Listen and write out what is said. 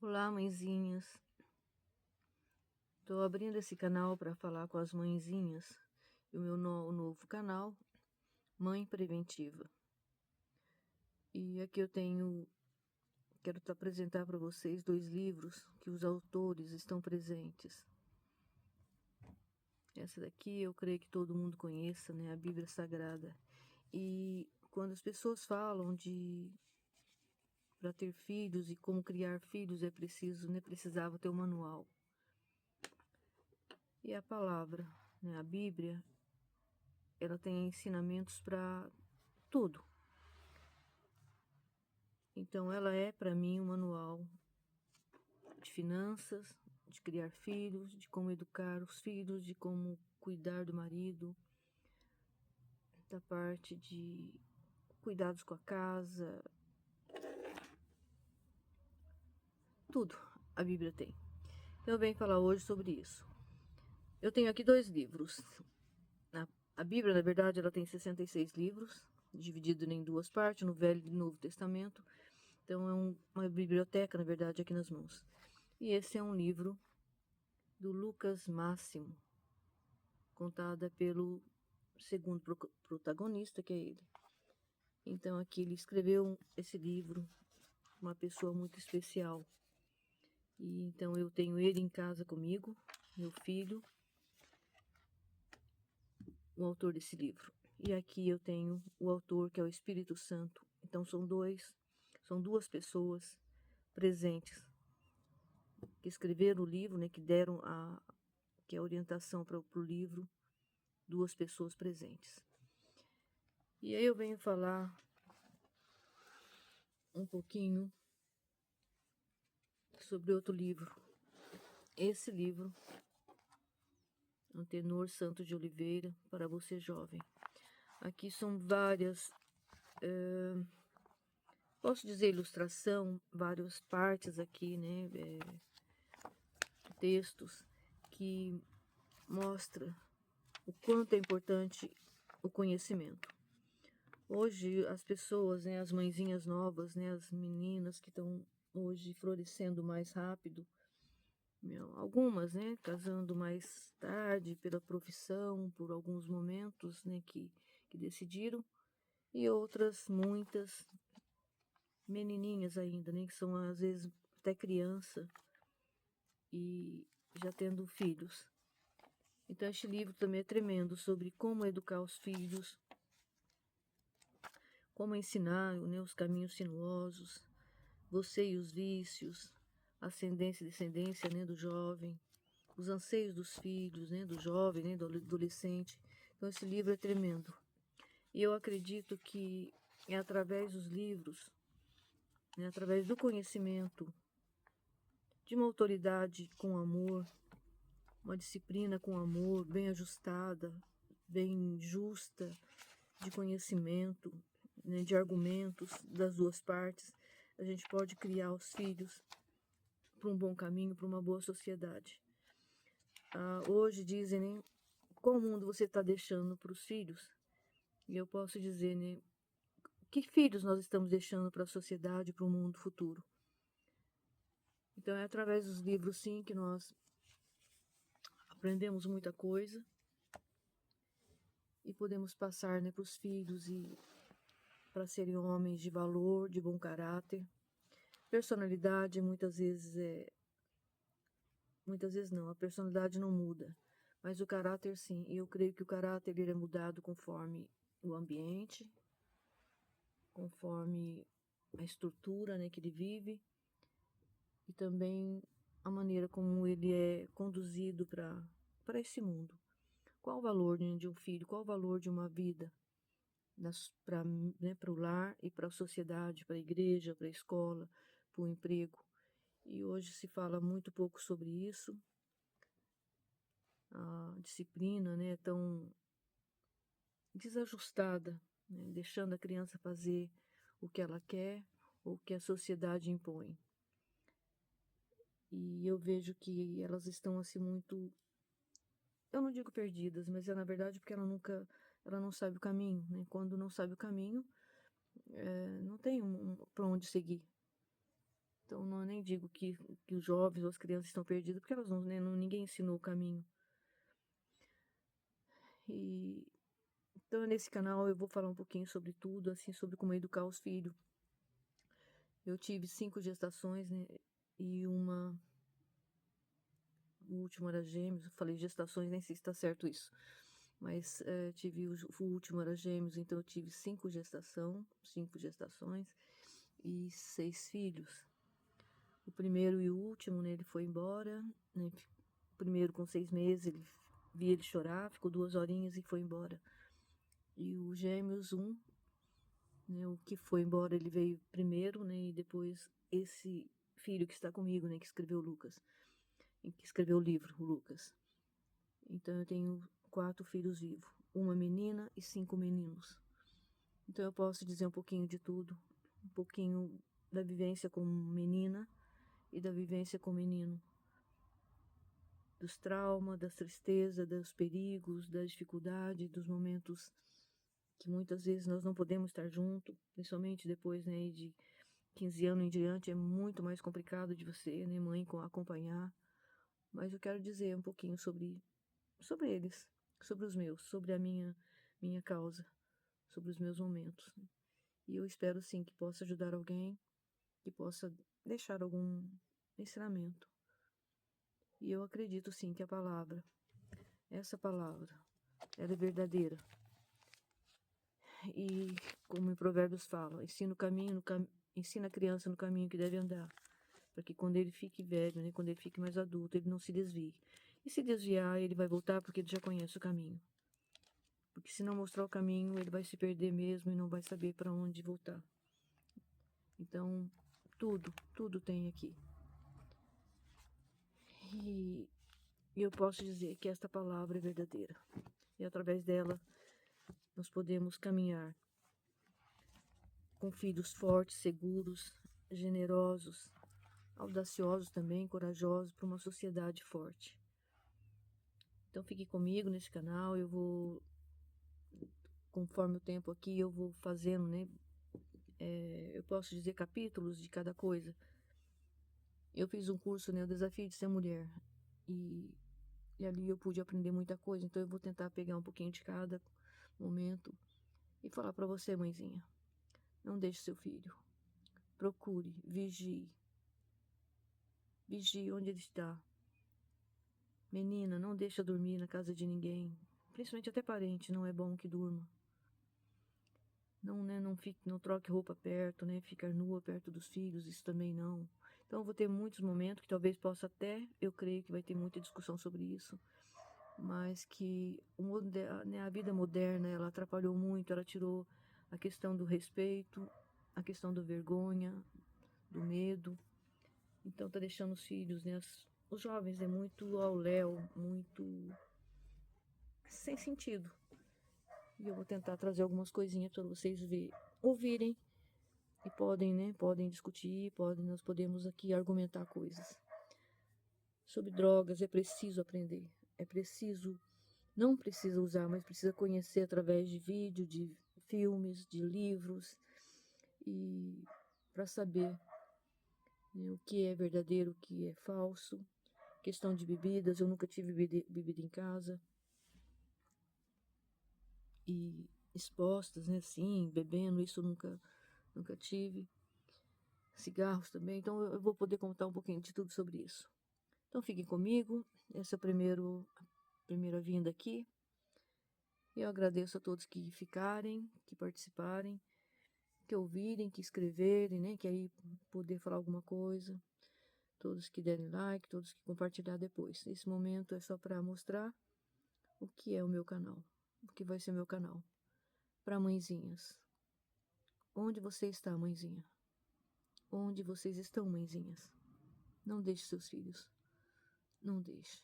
Olá, mãezinhas. Estou abrindo esse canal para falar com as mãezinhas. O meu novo canal, Mãe Preventiva. E aqui quero apresentar para vocês 2 livros que os autores estão presentes. Essa daqui eu creio que todo mundo conheça, né? A Bíblia Sagrada. E quando as pessoas falam de para ter filhos e como criar filhos é preciso, né? Precisava ter um manual. E a palavra, né? A Bíblia, ela tem ensinamentos para tudo. Então, ela é para mim um manual de finanças, de criar filhos, de como educar os filhos, de como cuidar do marido, da parte de cuidados com a casa, tudo a Bíblia tem. Então, eu venho falar hoje sobre isso. Eu tenho aqui 2 livros. A Bíblia, na verdade, ela tem 66 livros, dividido em 2 partes, no Velho e Novo Testamento. Então, é uma biblioteca, na verdade, aqui nas mãos. E esse é um livro do Lucas Máximo, contada pelo segundo protagonista, que é ele. Então, aqui ele escreveu esse livro, uma pessoa muito especial. E então eu tenho ele em casa comigo, meu filho, o autor desse livro. E aqui eu tenho o autor, que é o Espírito Santo. Então são duas pessoas presentes que escreveram o livro, né, que deram que é a orientação para o livro, 2 pessoas presentes. E aí eu venho falar um pouquinho sobre outro livro. Esse livro, Antenor Santos de Oliveira, para você jovem. Aqui são várias, posso dizer ilustração, várias partes aqui, né, textos que mostra o quanto é importante o conhecimento. Hoje as pessoas, né, as mãezinhas novas, né, as meninas que estão hoje florescendo mais rápido, algumas, né, casando mais tarde pela profissão, por alguns momentos, né, que decidiram, e outras, muitas menininhas ainda, né, que são às vezes até criança e já tendo filhos. Então este livro também é tremendo sobre como educar os filhos, como ensinar, né, os caminhos sinuosos, você e os vícios, ascendência e descendência, né, do jovem, os anseios dos filhos, né, do jovem, né, do adolescente. Então esse livro é tremendo. E eu acredito que é através dos livros, né, através do conhecimento, de uma autoridade com amor, uma disciplina com amor, bem ajustada, bem justa, de conhecimento, né, de argumentos das 2 partes, a gente pode criar os filhos para um bom caminho, para uma boa sociedade. Hoje dizem, né, qual mundo você está deixando para os filhos? E eu posso dizer, né, que filhos nós estamos deixando para a sociedade, para o mundo futuro. Então é através dos livros, sim, que nós aprendemos muita coisa e podemos passar, né, para os filhos e para serem homens de valor, de bom caráter. Personalidade muitas vezes não, a personalidade não muda, mas o caráter sim. E eu creio que o caráter ele é mudado conforme o ambiente, conforme a estrutura, né, que ele vive e também a maneira como ele é conduzido para esse mundo. Qual o valor, né, de um filho? Qual o valor de uma vida para, né, o lar e para a sociedade, para a igreja, para a escola, para o emprego? E hoje se fala muito pouco sobre isso. A disciplina, né, é tão desajustada, né, deixando a criança fazer o que ela quer ou o que a sociedade impõe. E eu vejo que elas estão assim muito, eu não digo perdidas, mas é na verdade porque ela não sabe o caminho, né? Quando não sabe o caminho, não tem para onde seguir. Então, não, nem digo que os jovens ou as crianças estão perdidas, porque elas não, né, ninguém ensinou o caminho. E então, nesse canal eu vou falar um pouquinho sobre tudo, assim, sobre como educar os filhos. Eu tive 5 gestações, né? E uma. O último era gêmeos. Eu falei gestações, nem sei se está certo isso. Mas tive o último era gêmeos, então eu tive 5 gestações e 6 filhos. O primeiro e o último, né, ele foi embora, né, o primeiro com 6 meses, vi ele chorar, ficou 2 horinhas e foi embora. E o gêmeos, né, o que foi embora, ele veio primeiro, né, e depois esse filho que está comigo, né, que escreveu o Lucas, que escreveu o livro, o Lucas. Então eu tenho 4 filhos vivos, uma menina e 5 meninos. Então eu posso dizer um pouquinho de tudo, um pouquinho da vivência como menina e da vivência com menino, dos traumas, das tristezas, dos perigos, das dificuldades, dos momentos que muitas vezes nós não podemos estar junto, principalmente depois, né, de 15 anos em diante, é muito mais complicado de você, né, mãe, acompanhar. Mas eu quero dizer um pouquinho sobre eles, sobre os meus, sobre a minha causa, sobre os meus momentos. E eu espero sim que possa ajudar alguém, que possa deixar algum ensinamento. E eu acredito sim que essa palavra, ela é verdadeira. E como em Provérbios fala, ensina a criança no caminho que deve andar, para que quando ele fique velho, né, quando ele fique mais adulto, ele não se desvie. E se desviar, ele vai voltar porque ele já conhece o caminho. Porque se não mostrar o caminho, ele vai se perder mesmo e não vai saber para onde voltar. Então, tudo tem aqui. E eu posso dizer que esta palavra é verdadeira. E através dela, nós podemos caminhar com filhos fortes, seguros, generosos, audaciosos também, corajosos, para uma sociedade forte. Então fique comigo nesse canal, eu vou, conforme o tempo aqui, eu vou fazendo, né? Eu posso dizer capítulos de cada coisa. Eu fiz um curso, né? O Desafio de Ser Mulher. E ali eu pude aprender muita coisa, então eu vou tentar pegar um pouquinho de cada momento e falar para você, mãezinha. Não deixe seu filho. Procure, vigie. Vigie onde ele está. Menina, não deixa dormir na casa de ninguém. Principalmente até parente, não é bom que durma. Não, né, não troque roupa perto, né? Ficar nua perto dos filhos, isso também não. Então eu vou ter muitos momentos que talvez possa até, eu creio que vai ter muita discussão sobre isso. Mas que né, a vida moderna, ela atrapalhou muito, ela tirou a questão do respeito, a questão da vergonha, do medo. Então tá deixando os filhos, né, os jovens, é muito ao léu, muito sem sentido. E eu vou tentar trazer algumas coisinhas para vocês ouvirem e podem, né, podem discutir, nós podemos aqui argumentar coisas. Sobre drogas é preciso aprender, é preciso, não precisa usar, mas precisa conhecer através de vídeo, de filmes, de livros, e para saber, né, o que é verdadeiro, o que é falso. Questão de bebidas, eu nunca tive bebida em casa. E expostas, né, assim, bebendo, isso eu nunca tive. Cigarros também, então eu vou poder contar um pouquinho de tudo sobre isso. Então fiquem comigo, essa é a primeira vinda aqui. Eu agradeço a todos que ficarem, que participarem, que ouvirem, que escreverem, né, que aí poder falar alguma coisa. Todos que derem like, todos que compartilhar depois. Esse momento é só para mostrar o que é o meu canal, o que vai ser meu canal. Para mãezinhas. Onde você está, mãezinha? Onde vocês estão, mãezinhas? Não deixe seus filhos. Não deixe.